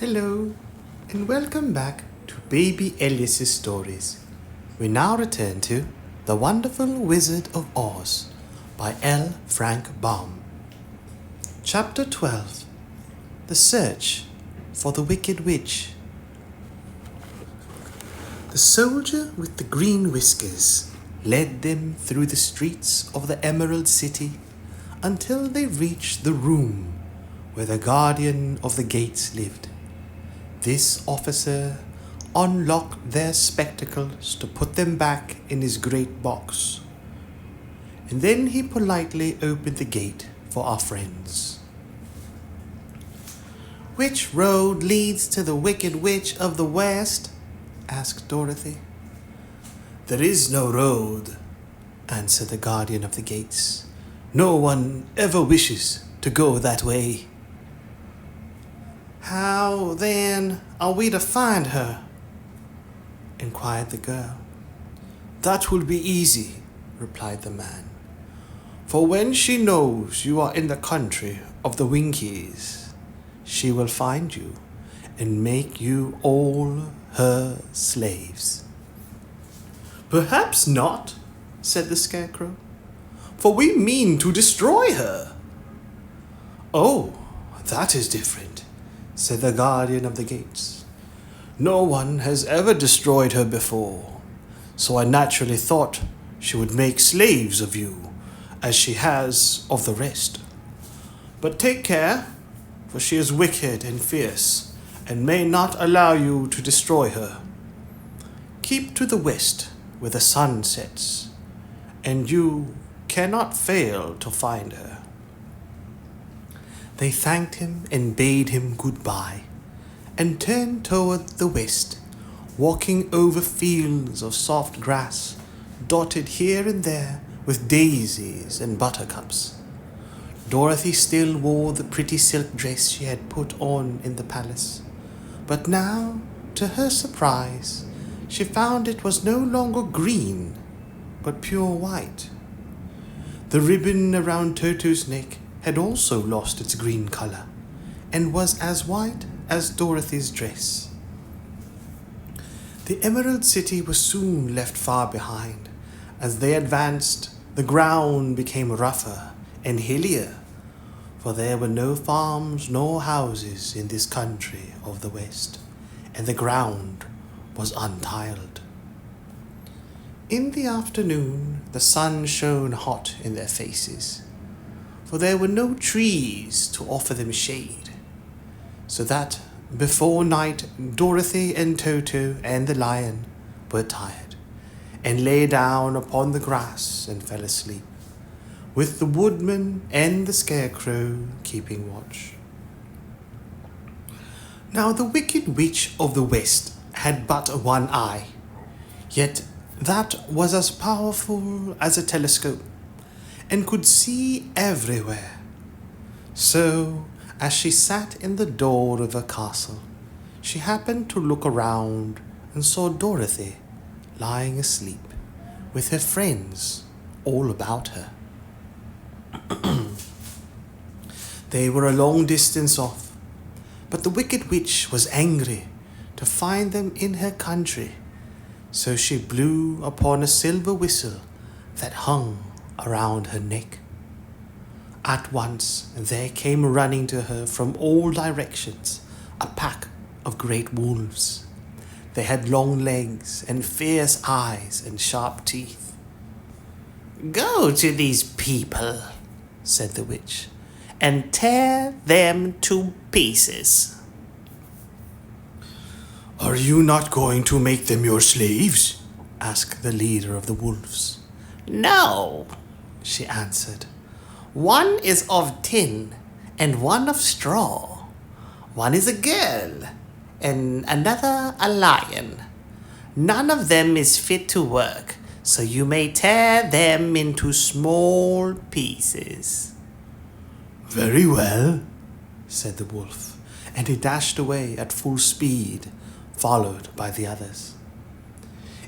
Hello, and welcome back to Baby Elias's stories. We now return to The Wonderful Wizard of Oz by L. Frank Baum. Chapter 12. The Search for the Wicked Witch. The soldier with the green whiskers led them through the streets of the Emerald City until they reached the room where the guardian of the gates lived. This officer unlocked their spectacles to put them back in his great box, and then he politely opened the gate for our friends. "Which road leads to the Wicked Witch of the West?" asked Dorothy. "There is no road," answered the guardian of the gates. "No one ever wishes to go that way." "How, then, are we to find her?" inquired the girl. "That will be easy," replied the man. "For when she knows you are in the country of the Winkies, she will find you and make you all her slaves." "Perhaps not," said the Scarecrow, "for we mean to destroy her." "Oh, that is different," said the guardian of the gates. "No one has ever destroyed her before, so I naturally thought she would make slaves of you, as she has of the rest. But take care, for she is wicked and fierce, and may not allow you to destroy her. Keep to the west, where the sun sets, and you cannot fail to find her." They thanked him and bade him goodbye, and turned toward the west, walking over fields of soft grass, dotted here and there with daisies and buttercups. Dorothy still wore the pretty silk dress she had put on in the palace, but now, to her surprise, she found it was no longer green, but pure white. The ribbon around Toto's neck had also lost its green color, and was as white as Dorothy's dress. The Emerald City was soon left far behind. As they advanced, the ground became rougher and hillier, for there were no farms nor houses in this country of the West, and the ground was untiled. In the afternoon, the sun shone hot in their faces, for there were no trees to offer them shade, so that before night Dorothy and Toto and the lion were tired, and lay down upon the grass and fell asleep, with the woodman and the Scarecrow keeping watch. Now the Wicked Witch of the West had but one eye, yet that was as powerful as a telescope, and could see everywhere. So, as she sat in the door of her castle, she happened to look around and saw Dorothy lying asleep, with her friends all about her. They were a long distance off, but the Wicked Witch was angry to find them in her country, so she blew upon a silver whistle that hung around her neck. At once there came running to her from all directions a pack of great wolves. They had long legs and fierce eyes and sharp teeth. "Go to these people," said the witch, "and tear them to pieces." "Are you not going to make them your slaves?" asked the leader of the wolves. "No," she answered. "One is of tin and one of straw. One is a girl and another a lion. None of them is fit to work, so you may tear them into small pieces." "Very well," said the wolf, and he dashed away at full speed, followed by the others.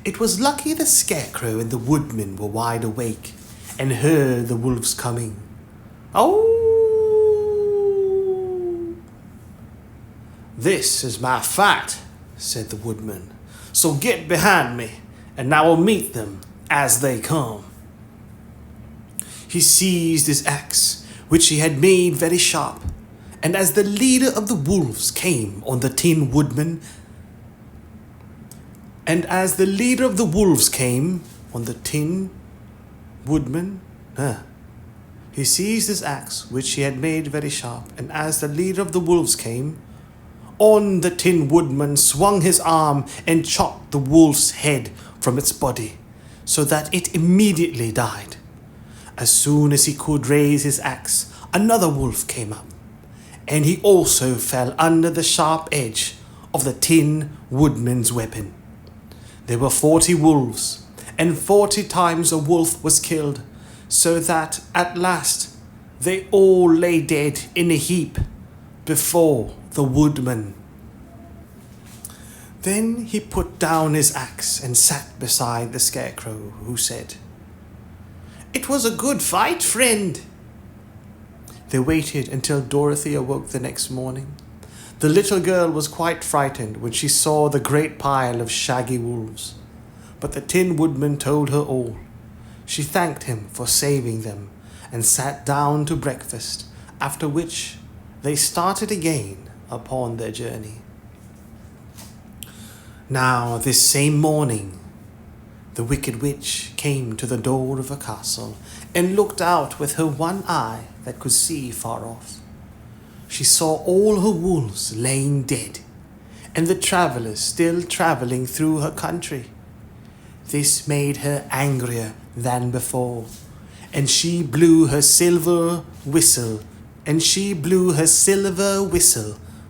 It was lucky the Scarecrow and the woodman were wide awake and heard the wolves coming. "Oh!" "This is my fight," said the woodman. "So get behind me, and I will meet them as they come." He seized his axe, which he had made very sharp, and as the leader of the wolves came on the Tin Woodman, he seized his axe, which he had made very sharp, and as the leader of the wolves came, on the Tin Woodman swung his arm and chopped the wolf's head from its body, so that it immediately died. As soon as he could raise his axe, another wolf came up, and he also fell under the sharp edge of the Tin Woodman's weapon. There were 40 wolves, and 40 times a wolf was killed, so that at last they all lay dead in a heap before the woodman. Then he put down his axe and sat beside the Scarecrow, who said, "It was a good fight, friend." They waited until Dorothy awoke the next morning. The little girl was quite frightened when she saw the great pile of shaggy wolves, but the Tin Woodman told her all. She thanked him for saving them and sat down to breakfast, after which they started again upon their journey. Now this same morning, the Wicked Witch came to the door of a castle and looked out with her one eye that could see far off. She saw all her wolves laying dead, and the travelers still traveling through her country. This made her angrier than before, and she blew her silver whistle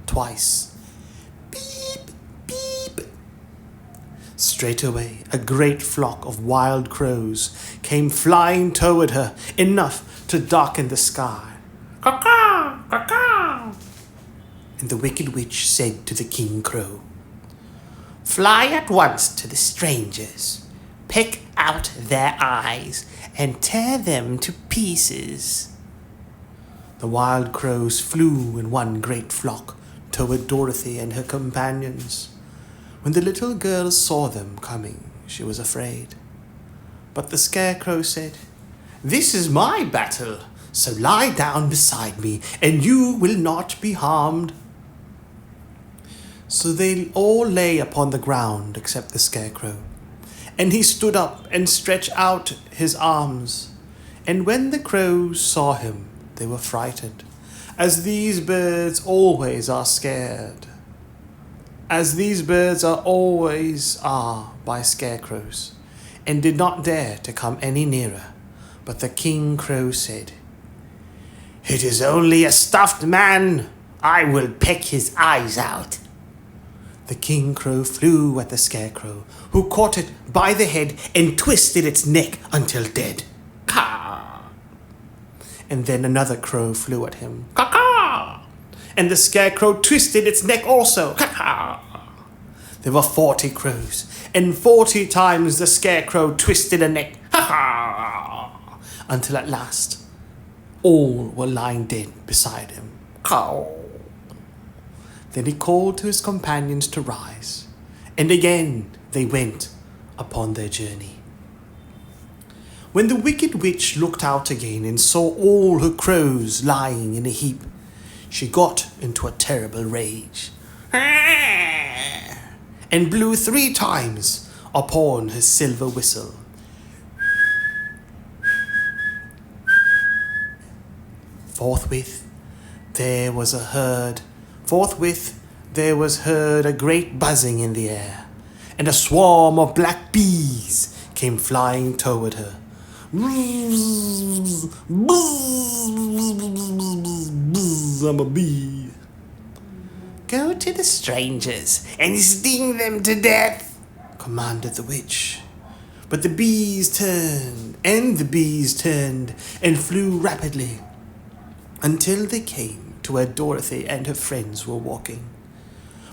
twice. Beep, beep. Straightway, a great flock of wild crows came flying toward her, enough to darken the sky. "Caw-caw, caw-caw." And the Wicked Witch said to the King Crow, "Fly at once to the strangers, pick out their eyes, and tear them to pieces." The wild crows flew in one great flock toward Dorothy and her companions. When the little girl saw them coming, she was afraid. But the Scarecrow said, "This is my battle, so lie down beside me, and you will not be harmed." So they all lay upon the ground except the Scarecrow, and he stood up and stretched out his arms. And when the crows saw him, they were frightened, as these birds always are by scarecrows, and did not dare to come any nearer. But the King Crow said, "It is only a stuffed man. I will peck his eyes out." The King Crow flew at the Scarecrow, who caught it by the head and twisted its neck until dead. Caw! And then another crow flew at him. Caw-caw! And the Scarecrow twisted its neck also. Caw-caw! There were 40 crows, and 40 times the Scarecrow twisted a neck. Caw-caw! Until at last all were lying dead beside him. Caw! Then he called to his companions to rise, and again they went upon their journey. When the Wicked Witch looked out again and saw all her crows lying in a heap, she got into a terrible rage, and blew 3 times upon her silver whistle. Forthwith there was heard a great buzzing in the air, and a swarm of black bees came flying toward her. Buzz, buzz, buzz, I'm a bee. "Go to the strangers and sting them to death," commanded the witch. But the bees turned and flew rapidly until they came to where Dorothy and her friends were walking.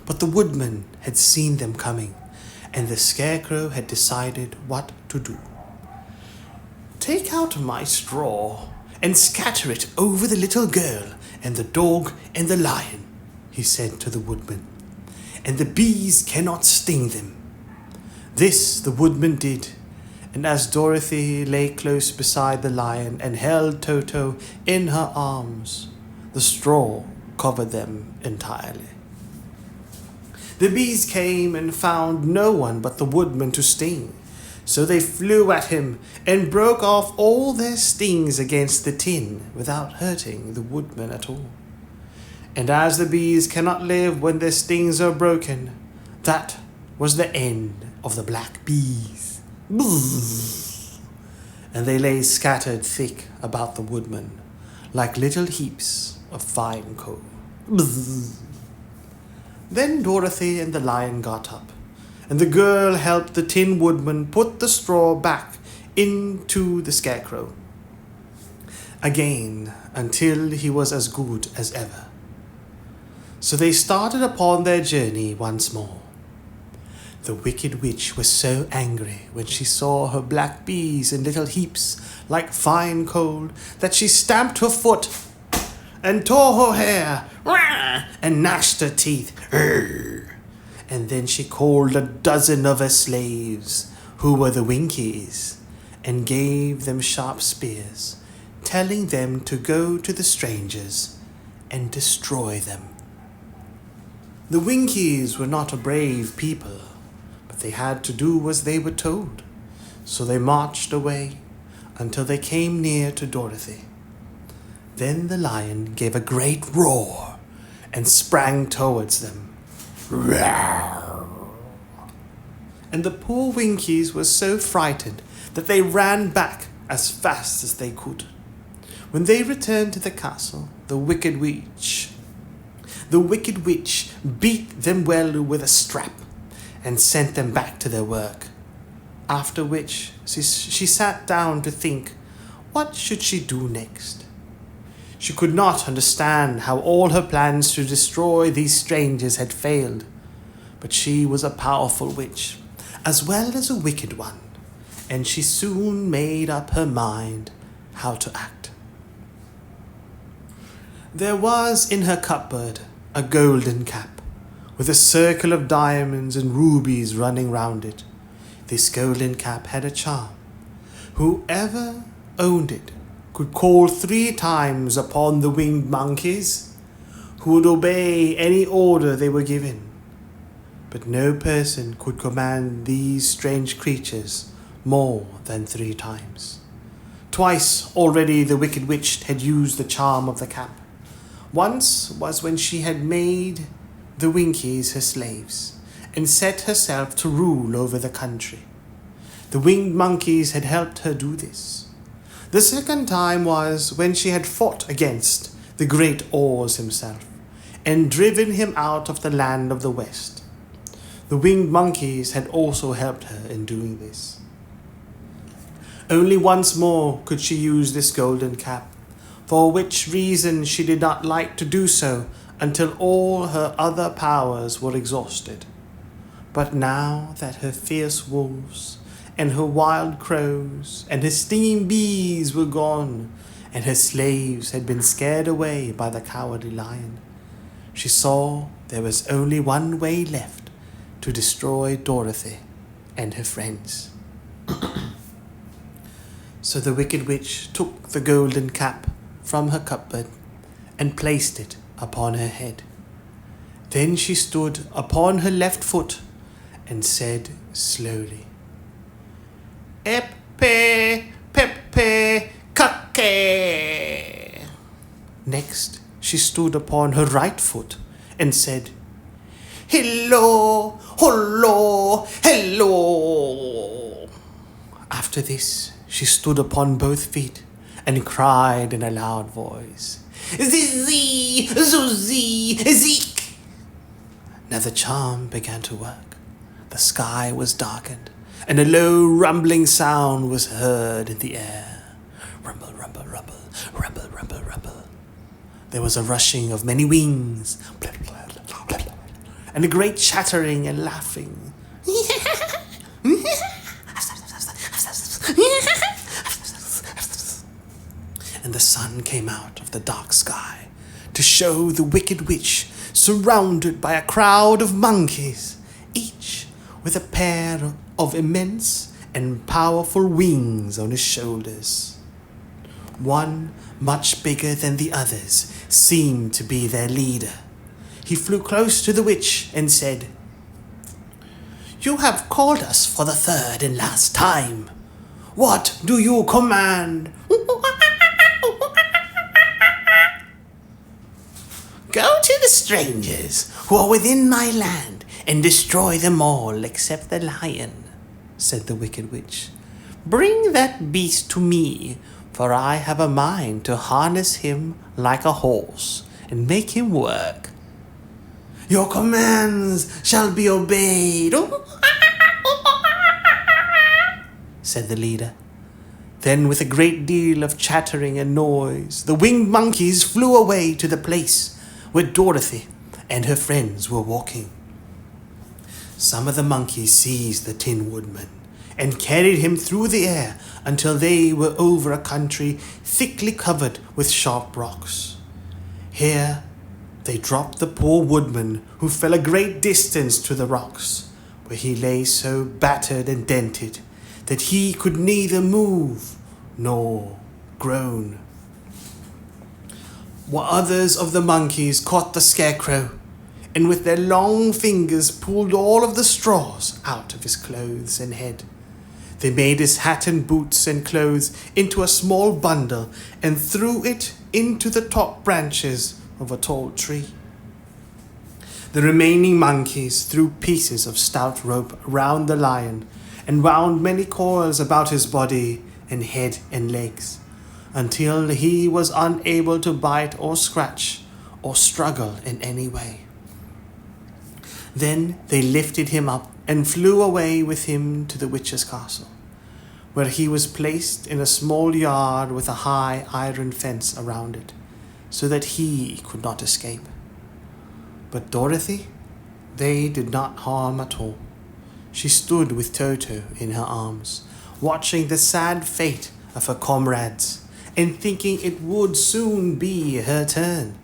But the woodman had seen them coming, and the Scarecrow had decided what to do. "Take out my straw and scatter it over the little girl and the dog and the lion," he said to the woodman, "and the bees cannot sting them." This the woodman did, and as Dorothy lay close beside the lion and held Toto in her arms, the straw covered them entirely. The bees came and found no one but the woodman to sting, so they flew at him and broke off all their stings against the tin without hurting the woodman at all. And as the bees cannot live when their stings are broken, that was the end of the black bees. Buzz! And they lay scattered thick about the woodman, like little heaps of fine coal. Buzz! Then Dorothy and the lion got up, and the girl helped the Tin Woodman put the straw back into the scarecrow again until he was as good as ever. So they started upon their journey once more. The wicked witch was so angry when she saw her black bees in little heaps like fine coal that she stamped her foot and tore her hair and gnashed her teeth. And then she called a dozen of her slaves, who were the Winkies, and gave them sharp spears, telling them to go to the strangers and destroy them. The Winkies were not a brave people, but they had to do as they were told, so they marched away until they came near to Dorothy. Then the lion gave a great roar and sprang towards them. And the poor Winkies were so frightened that they ran back as fast as they could. When they returned to the castle, the wicked witch beat them well with a strap and sent them back to their work. After which she sat down to think, what should she do next? She could not understand how all her plans to destroy these strangers had failed, but she was a powerful witch, as well as a wicked one, and she soon made up her mind how to act. There was in her cupboard a golden cap, with a circle of diamonds and rubies running round it. This golden cap had a charm. Whoever owned it could call 3 times upon the winged monkeys, who would obey any order they were given. But no person could command these strange creatures more than 3 times. Twice already the wicked witch had used the charm of the cap. Once was when she had made the Winkies her slaves, and set herself to rule over the country. The winged monkeys had helped her do this. The second time was when she had fought against the great Oz himself, and driven him out of the land of the West. The winged monkeys had also helped her in doing this. Only once more could she use this golden cap, for which reason she did not like to do so until all her other powers were exhausted. But now that her fierce wolves and her wild crows and her stinging bees were gone, and her slaves had been scared away by the cowardly lion, she saw there was only one way left to destroy Dorothy and her friends. So the wicked witch took the golden cap from her cupboard and placed it upon her head. Then she stood upon her left foot and said slowly, "Epe, pepe, kake." Next, she stood upon her right foot and said, "Hello, hello, hello." After this, she stood upon both feet and cried in a loud voice, "Zizi, zuzi, zik." Now the charm began to work. The sky was darkened, and a low rumbling sound was heard in the air. Rumble, rumble, rumble, rumble, rumble, rumble. There was a rushing of many wings, and a great chattering and laughing. And the sun came out of the dark sky to show the wicked witch surrounded by a crowd of monkeys, each with a pair of immense and powerful wings on his shoulders. One, much bigger than the others, seemed to be their leader. He flew close to the witch and said, "You have called us for the third and last time. What do you command?" "Go to the strangers who are within my land and destroy them all except the lion," said the wicked witch. "Bring that beast to me, for I have a mind to harness him like a horse and make him work." "Your commands shall be obeyed," said the leader. Then, with a great deal of chattering and noise, the winged monkeys flew away to the place where Dorothy and her friends were walking. Some of the monkeys seized the Tin Woodman and carried him through the air until they were over a country thickly covered with sharp rocks. Here they dropped the poor woodman, who fell a great distance to the rocks, where he lay so battered and dented that he could neither move nor groan. While others of the monkeys caught the scarecrow, and with their long fingers pulled all of the straws out of his clothes and head. They made his hat and boots and clothes into a small bundle and threw it into the top branches of a tall tree. The remaining monkeys threw pieces of stout rope around the lion and wound many coils about his body and head and legs, until he was unable to bite or scratch or struggle in any way. Then they lifted him up and flew away with him to the witch's castle, where he was placed in a small yard with a high iron fence around it, so that he could not escape. But Dorothy, they did not harm at all. She stood with Toto in her arms, watching the sad fate of her comrades and thinking it would soon be her turn.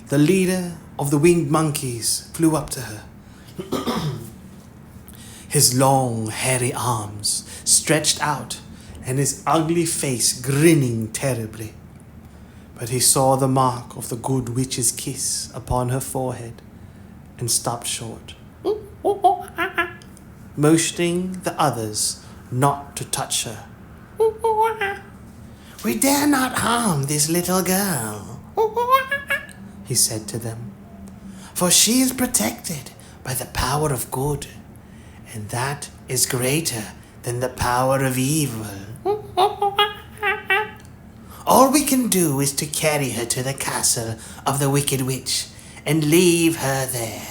The leader of the winged monkeys flew up to her. His long, hairy arms stretched out and his ugly face grinning terribly. But he saw the mark of the good witch's kiss upon her forehead and stopped short, motioning the others not to touch her. "We dare not harm this little girl," he said to them, "for she is protected by the power of good, and that is greater than the power of evil. All we can do is to carry her to the castle of the Wicked Witch and leave her there."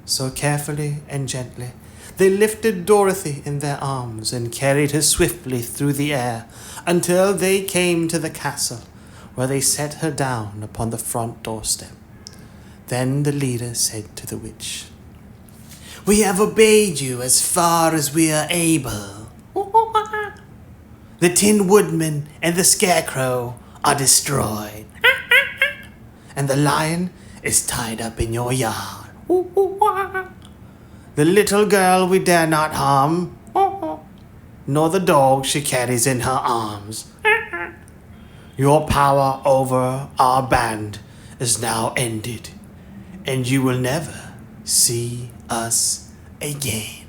So carefully and gently, they lifted Dorothy in their arms and carried her swiftly through the air until they came to the castle, where they set her down upon the front doorstep. Then the leader said to the witch, "We have obeyed you as far as we are able. The Tin Woodman and the Scarecrow are destroyed, and the lion is tied up in your yard. The little girl we dare not harm, nor the dog she carries in her arms. Your power over our band is now ended, and you will never see us again."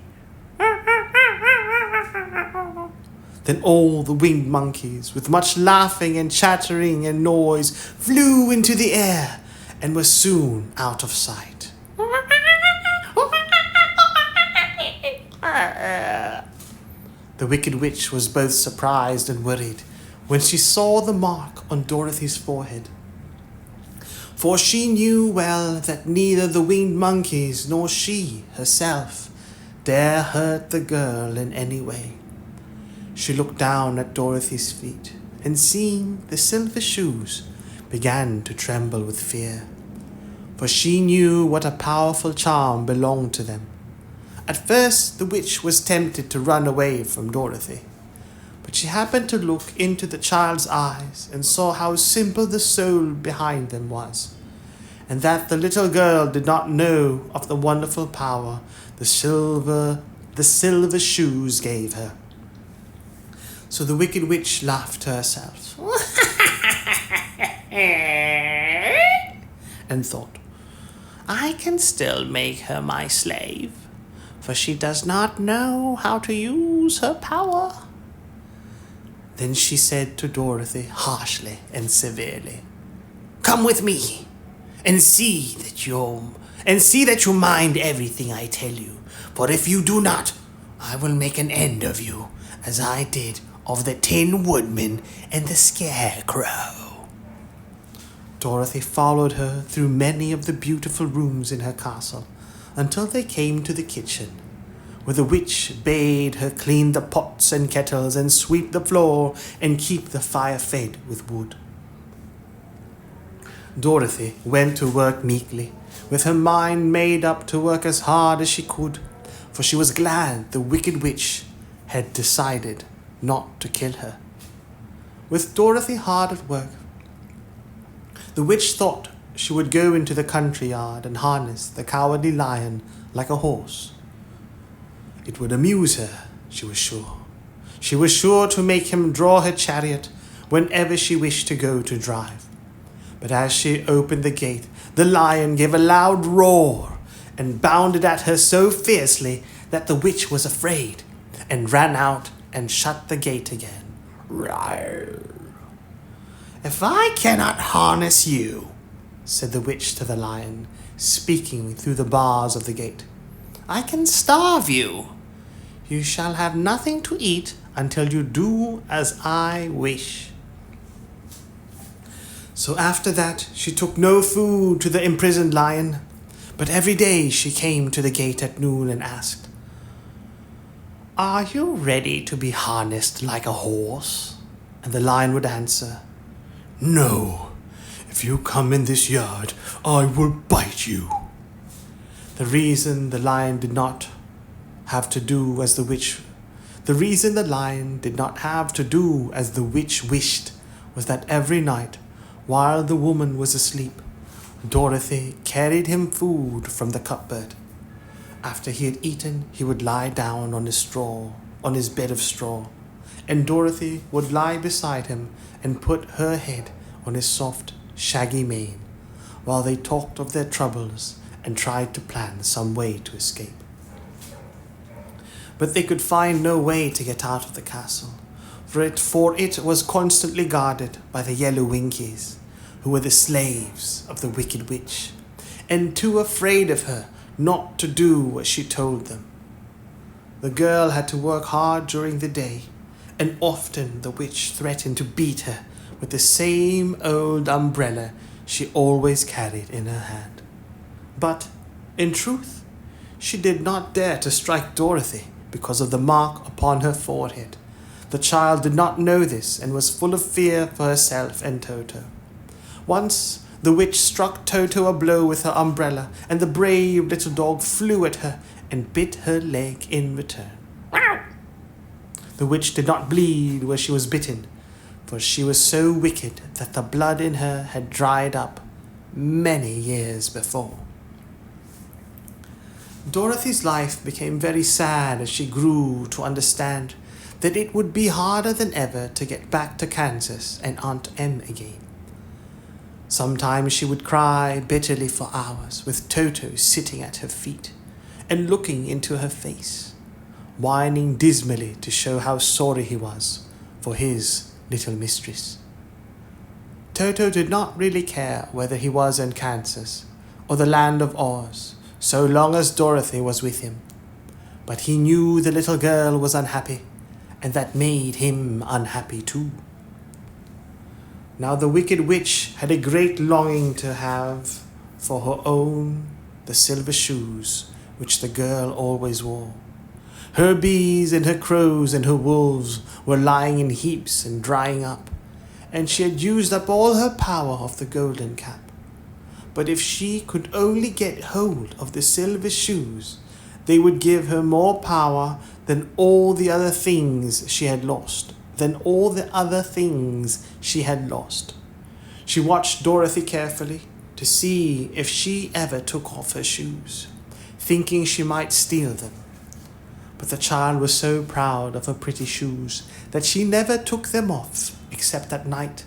Then all the winged monkeys, with much laughing and chattering and noise, flew into the air and were soon out of sight. The Wicked Witch was both surprised and worried when she saw the mark on Dorothy's forehead, for she knew well that neither the winged monkeys nor she herself dare hurt the girl in any way. She looked down at Dorothy's feet, and seeing the silver shoes, began to tremble with fear, for she knew what a powerful charm belonged to them. At first the witch was tempted to run away from Dorothy, But she happened to look into the child's eyes and saw how simple the soul behind them was, and that the little girl did not know of the wonderful power the silver shoes gave her. So the wicked witch laughed to herself and thought, I can still make her my slave, for she does not know how to use her power. Then she said to Dorothy harshly and severely, Come with me and see that you mind everything I tell you, for if you do not, I will make an end of you, as I did of the Tin Woodman and the Scarecrow. Dorothy followed her through many of the beautiful rooms in her castle until they came to the kitchen, where the witch bade her clean the pots and kettles and sweep the floor and keep the fire fed with wood. Dorothy went to work meekly, with her mind made up to work as hard as she could, for she was glad the wicked witch had decided not to kill her. With Dorothy hard at work, the witch thought she would go into the country yard and harness the cowardly lion like a horse. It would amuse her, she was sure. She was sure to make him draw her chariot whenever she wished to go to drive. But as she opened the gate, the lion gave a loud roar and bounded at her so fiercely that the witch was afraid and ran out and shut the gate again. Rawr. If I cannot harness you, said the witch to the lion, speaking through the bars of the gate, I can starve you. You shall have nothing to eat until you do as I wish. So after that, she took no food to the imprisoned lion, but every day she came to the gate at noon and asked, Are you ready to be harnessed like a horse? And the lion would answer, No, if you come in this yard, I will bite you. The reason the lion did not have to do as the witch wished was that every night, while the woman was asleep, Dorothy carried him food from the cupboard. After he had eaten, he would lie down on his bed of straw, and Dorothy would lie beside him and put her head on his soft, shaggy mane, while they talked of their troubles and tried to plan some way to escape. But they could find no way to get out of the castle, for it was constantly guarded by the Yellow Winkies, who were the slaves of the wicked witch, and too afraid of her not to do what she told them. The girl had to work hard during the day, and often the witch threatened to beat her with the same old umbrella she always carried in her hand. But, in truth, she did not dare to strike Dorothy because of the mark upon her forehead. The child did not know this and was full of fear for herself and Toto. Once, the witch struck Toto a blow with her umbrella, and the brave little dog flew at her and bit her leg in return. The witch did not bleed where she was bitten, for she was so wicked that the blood in her had dried up many years before. Dorothy's life became very sad as she grew to understand that it would be harder than ever to get back to Kansas and Aunt Em again. Sometimes she would cry bitterly for hours, with Toto sitting at her feet and looking into her face, whining dismally to show how sorry he was for his little mistress. Toto did not really care whether he was in Kansas or the land of Oz, so long as Dorothy was with him. But he knew the little girl was unhappy, and that made him unhappy too. Now the wicked witch had a great longing to have for her own the silver shoes which the girl always wore. Her bees and her crows and her wolves were lying in heaps and drying up, and she had used up all her power of the golden cap. But if she could only get hold of the silver shoes, they would give her more power than all the other things she had lost than all the other things she had lost. She watched Dorothy carefully to see if she ever took off her shoes, thinking she might steal them. But the child was so proud of her pretty shoes that she never took them off except at night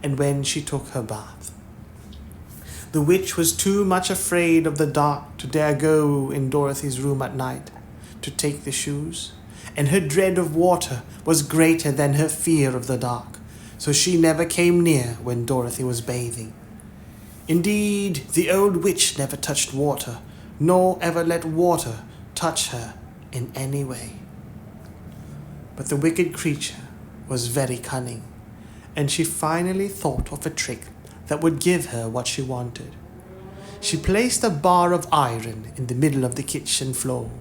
and when she took her bath. The witch was too much afraid of the dark to dare go in Dorothy's room at night to take the shoes, and her dread of water was greater than her fear of the dark, so she never came near when Dorothy was bathing. Indeed, the old witch never touched water, nor ever let water touch her in any way. But the wicked creature was very cunning, and she finally thought of a trick that would give her what she wanted. She placed a bar of iron in the middle of the kitchen floor,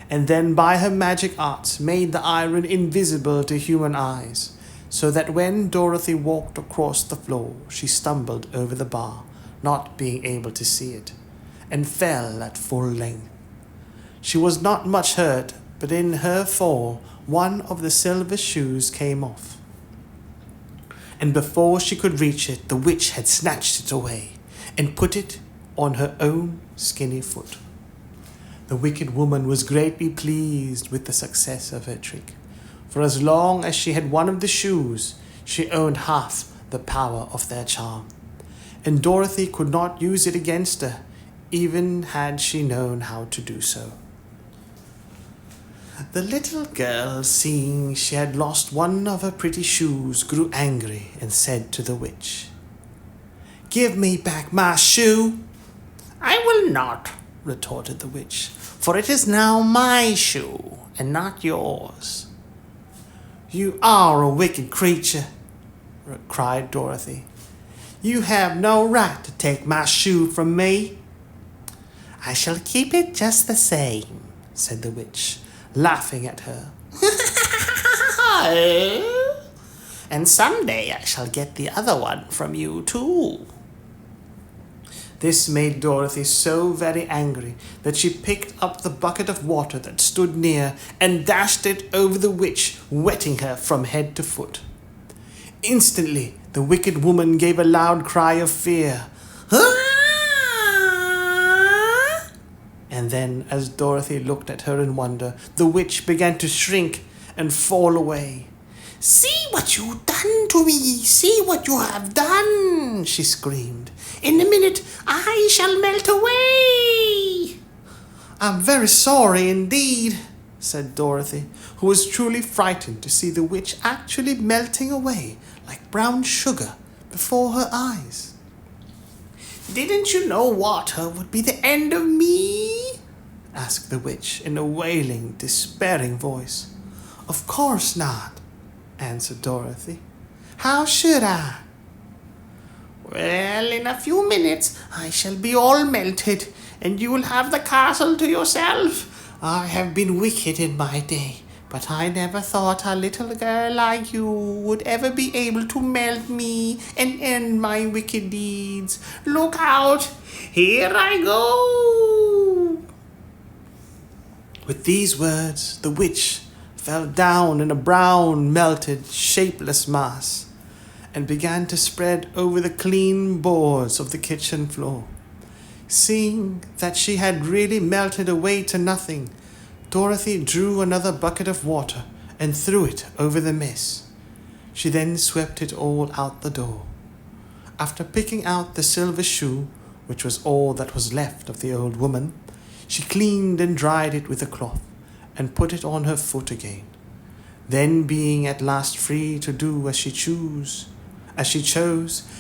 and then by her magic arts made the iron invisible to human eyes, so that when Dorothy walked across the floor, she stumbled over the bar, not being able to see it, and fell at full length. She was not much hurt, but in her fall, one of the silver shoes came off. And before she could reach it, the witch had snatched it away and put it on her own skinny foot. The wicked woman was greatly pleased with the success of her trick, for as long as she had one of the shoes, she owned half the power of their charm, and Dorothy could not use it against her, even had she known how to do so. The little girl, seeing she had lost one of her pretty shoes, grew angry and said to the witch, "Give me back my shoe." "I will not," retorted the witch, "for it is now my shoe and not yours." "You are a wicked creature," cried Dorothy. "You have no right to take my shoe from me." "I shall keep it just the same," said the witch, laughing at her. "And someday I shall get the other one from you too." This made Dorothy so very angry that she picked up the bucket of water that stood near and dashed it over the witch, wetting her from head to foot. Instantly, the wicked woman gave a loud cry of fear. And then, as Dorothy looked at her in wonder, the witch began to shrink and fall away. "See what you've done to me! See what you have done!" she screamed. "In a minute I shall melt away!" "I'm very sorry indeed," said Dorothy, who was truly frightened to see the witch actually melting away like brown sugar before her eyes. "Didn't you know water would be the end of me?" asked the witch in a wailing, despairing voice. "Of course not," answered Dorothy. "How should I?" "Well, in a few minutes I shall be all melted, and you will have the castle to yourself. I have been wicked in my day, but I never thought a little girl like you would ever be able to melt me and end my wicked deeds. Look out! Here I go!" With these words, the witch fell down in a brown, melted, shapeless mass, and began to spread over the clean boards of the kitchen floor. Seeing that she had really melted away to nothing, Dorothy drew another bucket of water and threw it over the mess. She then swept it all out the door. After picking out the silver shoe, which was all that was left of the old woman, she cleaned and dried it with a cloth and put it on her foot again. Then, being at last free to do as she chose,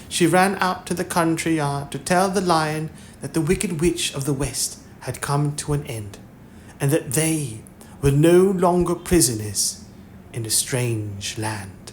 she ran out to the country yard to tell the lion that the wicked witch of the west had come to an end, and that they were no longer prisoners in a strange land.